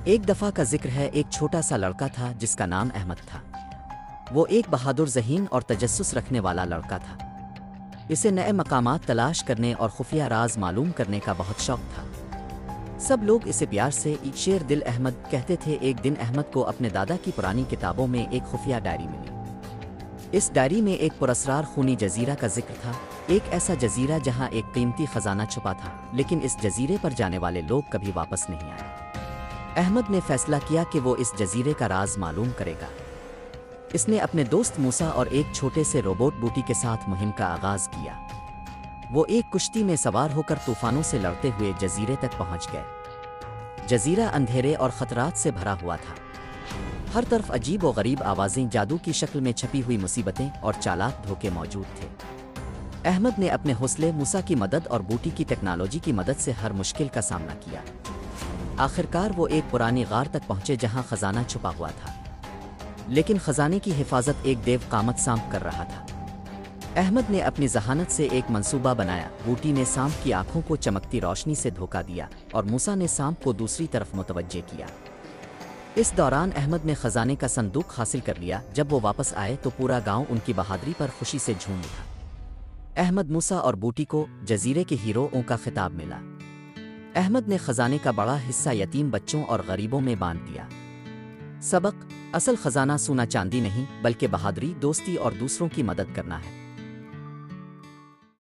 ایک دفعہ کا ذکر ہے، ایک چھوٹا سا لڑکا تھا جس کا نام احمد تھا۔ وہ ایک بہادر ذہین اور تجسس رکھنے والا لڑکا تھا۔ اسے نئے مقامات تلاش کرنے اور خفیہ راز معلوم کرنے کا بہت شوق تھا۔ سب لوگ اسے پیار سے شیر دل احمد کہتے تھے۔ ایک دن احمد کو اپنے دادا کی پرانی کتابوں میں ایک خفیہ ڈائری ملی۔ اس ڈائری میں ایک پراسرار خونی جزیرہ کا ذکر تھا، ایک ایسا جزیرہ جہاں ایک قیمتی خزانہ چھپا تھا، لیکن اس جزیرے پر جانے والے لوگ کبھی واپس نہیں آئے۔ احمد نے فیصلہ کیا کہ وہ اس جزیرے کا راز معلوم کرے گا۔ اس نے اپنے دوست موسیٰ اور ایک چھوٹے سے روبوٹ بوٹی کے ساتھ مہم کا آغاز کیا۔ وہ ایک کشتی میں سوار ہو کر طوفانوں سے لڑتے ہوئے جزیرے تک پہنچ گئے۔ جزیرہ اندھیرے اور خطرات سے بھرا ہوا تھا۔ ہر طرف عجیب و غریب آوازیں، جادو کی شکل میں چھپی ہوئی مصیبتیں اور چالاک دھوکے موجود تھے۔ احمد نے اپنے حوصلے، موسیٰ کی مدد اور بوٹی کی ٹیکنالوجی کی مدد سے ہر مشکل کا سامنا کیا۔ آخرکار وہ ایک پرانی غار تک پہنچے جہاں خزانہ چھپا ہوا تھا، لیکن خزانے کی حفاظت ایک دیو قامت سانپ کر رہا تھا۔ احمد نے اپنی ذہانت سے ایک منصوبہ بنایا۔ بوٹی نے سانپ کی آنکھوں کو چمکتی روشنی سے دھوکا دیا اور موسیٰ نے سانپ کو دوسری طرف متوجہ کیا۔ اس دوران احمد نے خزانے کا صندوق حاصل کر لیا۔ جب وہ واپس آئے تو پورا گاؤں ان کی بہادری پر خوشی سے جھوم اٹھا۔ احمد، موسیٰ اور بوٹی کو جزیرے کے ہیروؤں کا خطاب ملا۔ احمد نے خزانے کا بڑا حصہ یتیم بچوں اور غریبوں میں بانٹ دیا۔ سبق: اصل خزانہ سونا چاندی نہیں، بلکہ بہادری، دوستی اور دوسروں کی مدد کرنا ہے۔